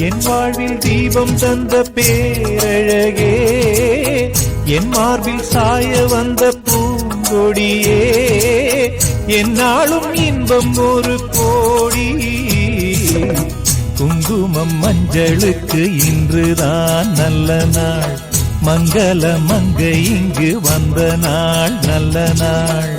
என் வாழ்வில் தீபம் தந்த பேரழகே, என் மார்பில் சாய வந்த பூங்கொடியே, என்னாலும் இன்பம் ஒரு கோடி. குங்குமம் மஞ்சளுக்கு இன்றுதான் நல்ல நாள், மங்கள மங்கை இங்கு வந்த நாள் நல்ல நாள்.